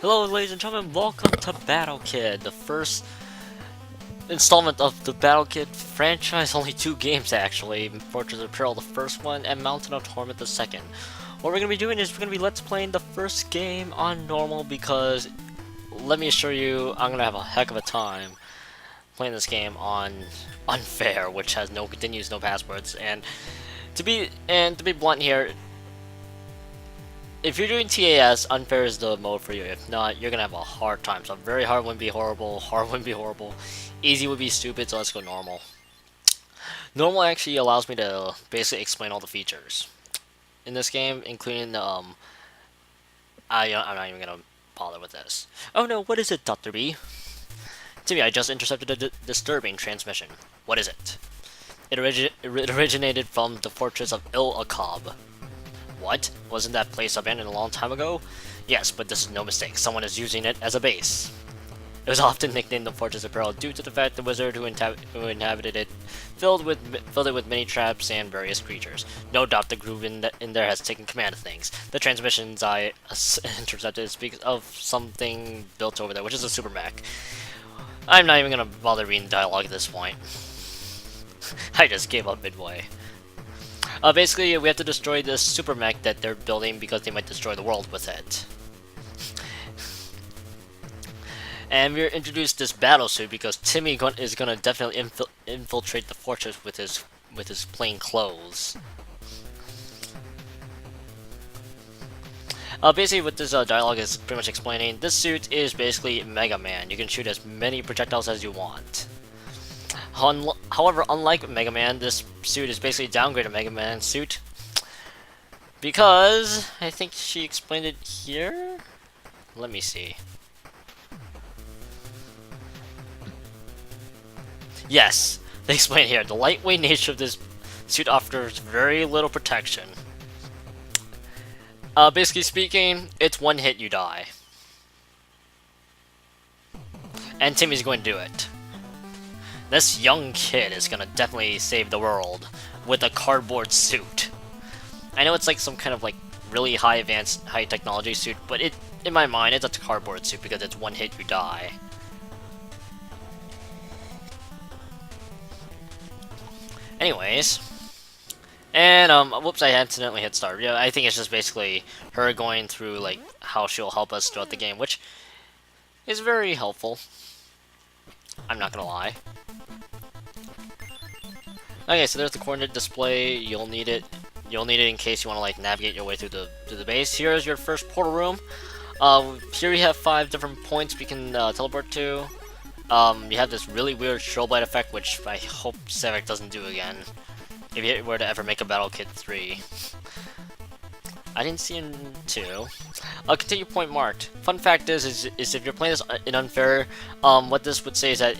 Hello, ladies and gentlemen, welcome to Battle Kid, the first installment of the Battle Kid franchise. Only two games, actually. Fortress of Peril, the first one, and Mountain of Torment, the second. What we're going to be doing is we're going to be let's playing the first game on normal because, let me assure you, I'm going to have a heck of a time playing this game on unfair, which has no continues, no passwords, and to be blunt here, if you're doing TAS, unfair is the mode for you. If not, you're gonna have a hard time. So very hard would be horrible, hard would be horrible, easy would be stupid, so let's go normal. Normal actually allows me to basically explain all the features in this game, including the, I'm not even gonna bother with this. Oh no, what is it, Dr. B? Timmy, I just intercepted a disturbing transmission. What is it? It originated from the fortress of Il-Akab. What? Wasn't that place abandoned a long time ago? Yes, but this is no mistake. Someone is using it as a base. It was often nicknamed the Fortress of Peril due to the fact the wizard who inhabited it filled it with many traps and various creatures. No doubt the groove in there has taken command of things. The transmissions I intercepted speaks of something built over there, which is a super mech. I'm not even gonna bother reading dialogue at this point. I just gave up midway. Basically, we have to destroy this super mech that they're building because they might destroy the world with it. And we're introduced this battle suit because Timmy is gonna definitely infiltrate the fortress with his plain clothes. Basically, what this dialogue is pretty much explaining, this suit is basically Mega Man. You can shoot as many projectiles as you want. However, unlike Mega Man, this suit is basically a downgraded Mega Man suit. Because, I think she explained it here? Let me see. Yes, they explain here. The lightweight nature of this suit offers very little protection. Basically speaking, it's one hit, you die. And Timmy's going to do it. This young kid is gonna definitely save the world with a cardboard suit. I know it's like some kind of like really high advanced, high technology suit, but in my mind, it's a cardboard suit because it's one hit, you die. Anyways, and whoops, I accidentally hit start. Yeah, I think it's just basically her going through like how she'll help us throughout the game, which is very helpful. I'm not gonna lie. Okay, so there's the coordinate display. You'll need it. You'll need it in case you want to like navigate your way through the base. Here's your first portal room. Here we have 5 different points we can teleport to. You have this really weird strobe light effect, which I hope Sevek doesn't do again. If you were to ever make a Battle Kid 3. I didn't see him 2. Continue point marked. Fun fact is if you're playing this in unfair, what this would say is that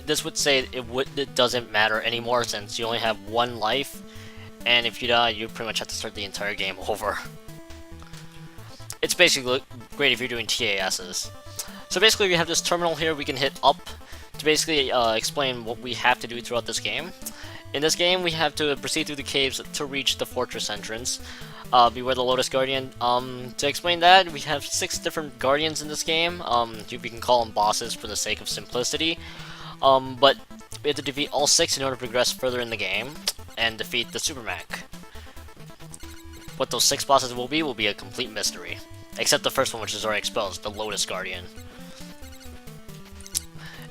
this would say it doesn't matter anymore since you only have 1 life, and if you die, you pretty much have to start the entire game over. It's basically great if you're doing TASs. So basically, we have this terminal here. We can hit up to basically explain what we have to do throughout this game. In this game, we have to proceed through the caves to reach the fortress entrance. Beware the Lotus Guardian. To explain that, we have 6 different guardians in this game. We can call them bosses for the sake of simplicity. But we have to defeat all 6 in order to progress further in the game and defeat the Super Mech. What those 6 bosses will be a complete mystery. Except the first one, which is already exposed, the Lotus Guardian.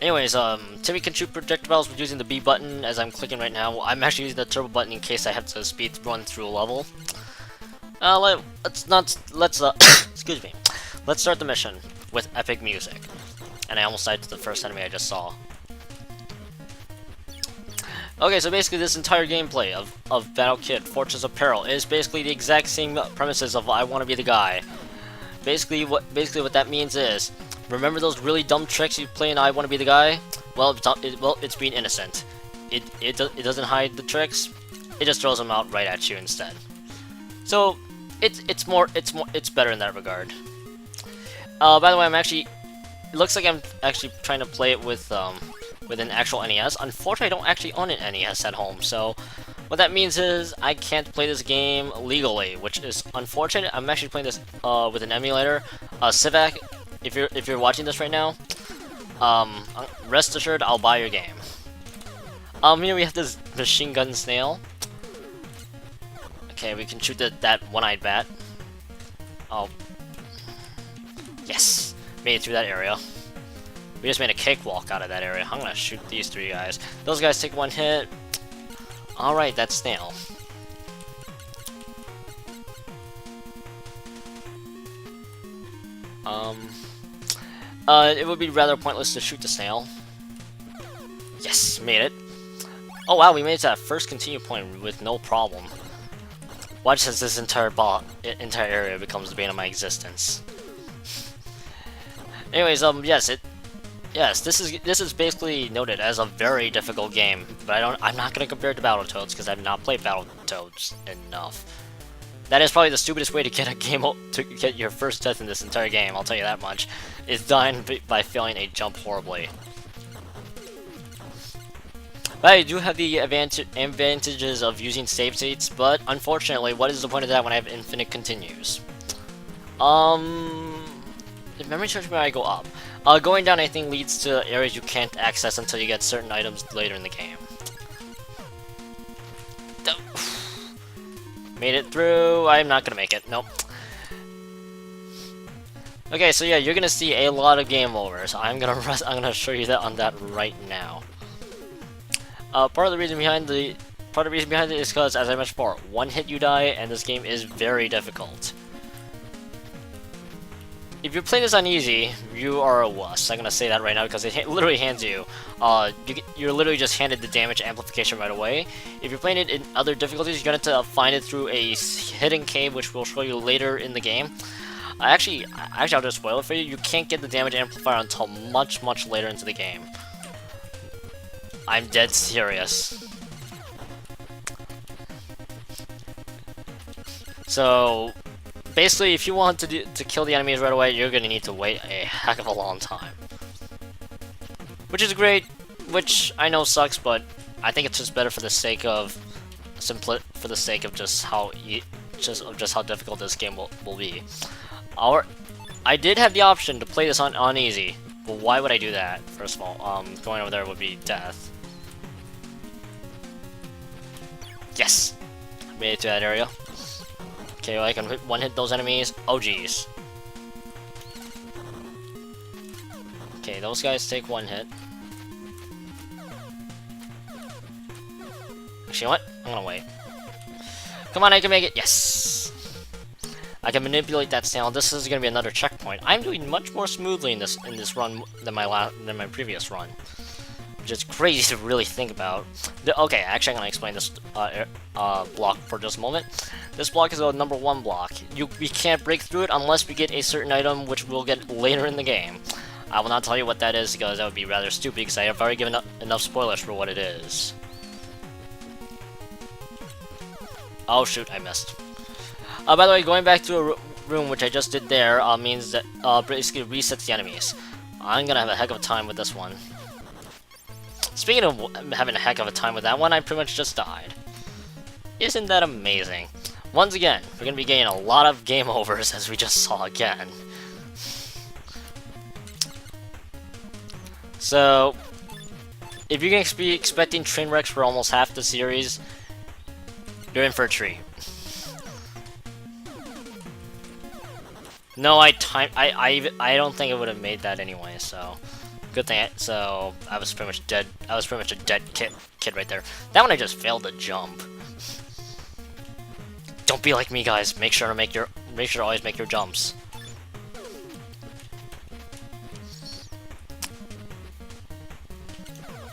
Anyways, Timmy can shoot projectiles with using the B button, as I'm clicking right now. I'm actually using the turbo button in case I have to speed run through a level. Excuse me. Let's start the mission with epic music. And I almost died to the first enemy I just saw. Okay, so basically this entire gameplay of Battle Kid, Fortress of Peril, is basically the exact same premises of I want to be the guy. Basically what that means is, remember those really dumb tricks you play in I want to be the guy? Well, it's being innocent. It doesn't hide the tricks. It just throws them out right at you instead. So it's better in that regard. By the way, it looks like I'm actually trying to play it with an actual NES. Unfortunately, I don't actually own an NES at home, so what that means is I can't play this game legally, which is unfortunate. I'm actually playing this with an emulator. Civac if you're watching this right now, rest assured I'll buy your game. Here we have this machine gun snail. Okay, we can shoot that one-eyed bat. Oh, yes, made it through that area. We just made a cakewalk out of that area. I'm gonna shoot these three guys. Those guys take one hit. All right, that's snail. It would be rather pointless to shoot the snail. Yes, made it. Oh wow, we made it to that first continue point with no problem. Watch as this entire area becomes the bane of my existence. Anyways, yes, this is basically noted as a very difficult game, but I'm not gonna compare it to Battletoads because I've not played Battletoads enough. That is probably the stupidest way to get a game to get your first death in this entire game. I'll tell you that much. Is dying by failing a jump horribly. But I do have the advantages of using save states, but unfortunately, what is the point of that when I have infinite continues? If memory serves me, I go up. Going down, I think, leads to areas you can't access until you get certain items later in the game. Made it through. I'm not gonna make it. Nope. Okay, so yeah, you're gonna see a lot of game overs. I'm gonna show you that on that right now. Part of the reason behind it is because, as I mentioned before, one hit you die, and this game is very difficult. If you're playing this on easy, you are a wuss. I'm gonna say that right now because it literally hands you. You're literally just handed the damage amplification right away. If you're playing it in other difficulties, you're gonna have to find it through a hidden cave, which we'll show you later in the game. Actually, I'll just spoil it for you. You can't get the damage amplifier until much later into the game. I'm dead serious. So basically, if you want to kill the enemies right away, you're gonna need to wait a heck of a long time. Which is great, which I know sucks, but I think it's just better for the sake of just how difficult this game will be. I did have the option to play this on easy, but why would I do that? First of all, going over there would be death. Yes, made it to that area. Okay, well, I can one-hit those enemies. Oh, jeez. Okay, those guys take one hit. Actually, you know what? I'm gonna wait. Come on, I can make it. Yes! I can manipulate that snail. This is gonna be another checkpoint. I'm doing much more smoothly in this run than my previous run. Which is crazy to really think about. Okay, actually I'm gonna explain this block for just a moment. This block is a number 1 block. We can't break through it unless we get a certain item, which we'll get later in the game. I will not tell you what that is because that would be rather stupid because I have already given enough spoilers for what it is. Oh shoot, I missed. By the way, going back to a room, which I just did there, means that basically resets the enemies. I'm gonna have a heck of a time with this one. Speaking of having a heck of a time with that one, I pretty much just died. Isn't that amazing? Once again, we're gonna be getting a lot of game overs, as we just saw again. So, if you're gonna be expecting train wrecks for almost half the series, you're in for a treat. No, I don't think it would have made that anyway, so good thing. So I was pretty much dead. I was pretty much a dead kid right there. That one I just failed to jump. Don't be like me, guys. Make sure to always make your jumps.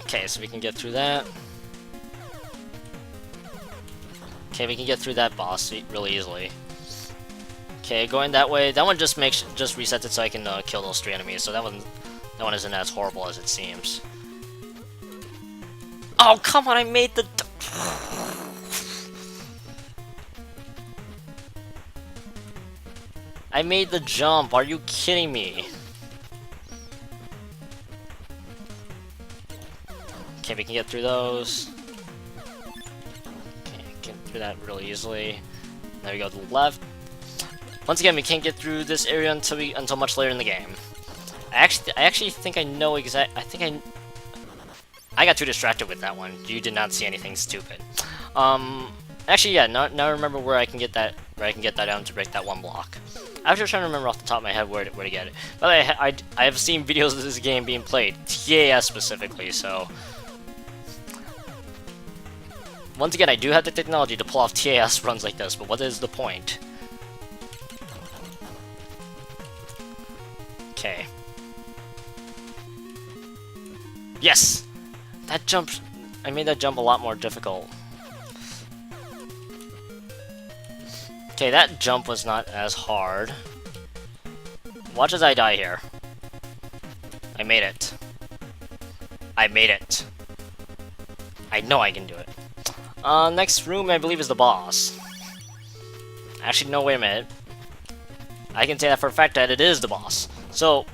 Okay, so we can get through that. Okay, we can get through that boss really easily. Okay, going that way. That one just resets it so I can kill those 3 enemies. So that one isn't as horrible as it seems. Oh come on! I made the. I made the jump. Are you kidding me? Okay, we can get through those. Okay, get through that really easily. There we go to the left. Once again, we can't get through this area until much later in the game. I actually think I know I think I got too distracted with that one. You did not see anything stupid. Actually, yeah. Now I remember where I can get that. Where I can get that down to break that one block. I was just trying to remember off the top of my head where to get it. By the way, I have seen videos of this game being played, TAS specifically. So once again, I do have the technology to pull off TAS runs like this. But what is the point? Okay. Yes! That jump... I made that jump a lot more difficult. Okay, that jump was not as hard. Watch as I die here. I made it. I made it. I know I can do it. Next room, I believe, is the boss. Actually, no, wait a minute. I can say that for a fact that it is the boss. So,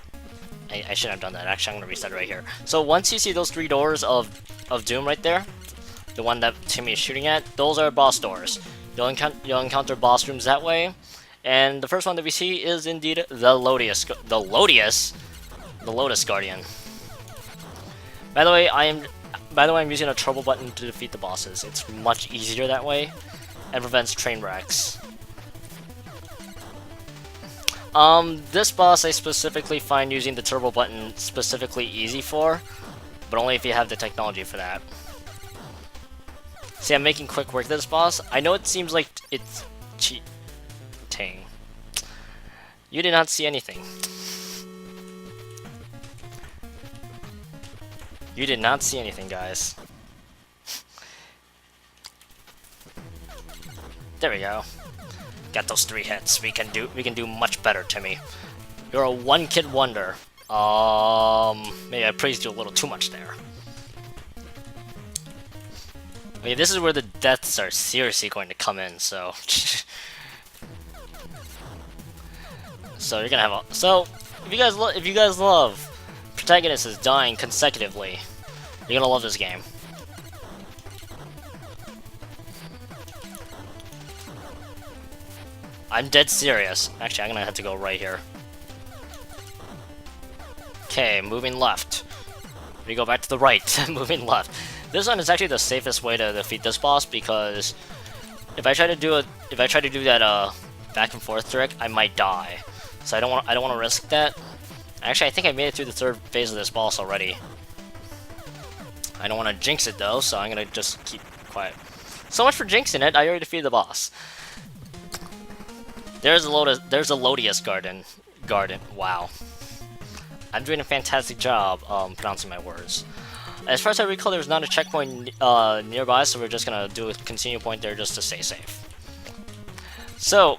I shouldn't have done that. Actually, I'm gonna reset it right here. So once you see those 3 doors of Doom right there, the one that Timmy is shooting at, those are boss doors. You'll encounter boss rooms that way, and the first one that we see is indeed the Lotus Guardian. By the way, I'm using a turbo button to defeat the bosses. It's much easier that way, and prevents train wrecks. This boss I specifically find using the turbo button specifically easy for, but only if you have the technology for that. See, I'm making quick work of this boss. I know it seems like it's cheating. You did not see anything. You did not see anything, guys. There we go. Got those 3 hits. We can do much better, Timmy. You're a one-kid wonder. Maybe I praised you a little too much there. Okay, this is where the deaths are seriously going to come in, so... so you're gonna have a... So, if you guys love protagonists dying consecutively, you're gonna love this game. I'm dead serious. Actually, I'm gonna have to go right here. Okay, moving left. We go back to the right, moving left. This one is actually the safest way to defeat this boss because if I try to do that back and forth trick, I might die. So I don't want to risk that. Actually, I think I made it through the 3rd phase of this boss already. I don't want to jinx it though, so I'm gonna just keep quiet. So much for jinxing it. I already defeated the boss. There's a Lotus Garden. Wow. I'm doing a fantastic job pronouncing my words. As far as I recall, there's not a checkpoint nearby, so we're just gonna do a continue point there just to stay safe. So,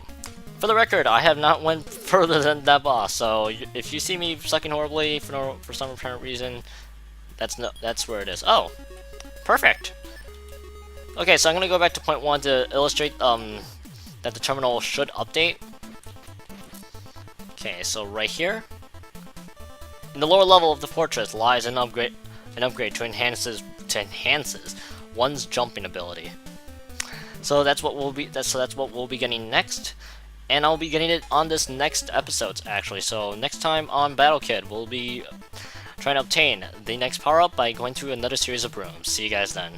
for the record, I have not went further than that boss. So if you see me sucking horribly for some apparent reason, that's where it is. Oh, perfect. Okay, so I'm gonna go back to point 1 to illustrate that the terminal should update. Okay, so right here, in the lower level of the fortress lies an upgrade to enhances one's jumping ability. So that's what we'll be getting next, and I'll be getting it on this next episode actually. So next time on Battle Kid, we'll be trying to obtain the next power up by going through another series of rooms. See you guys then.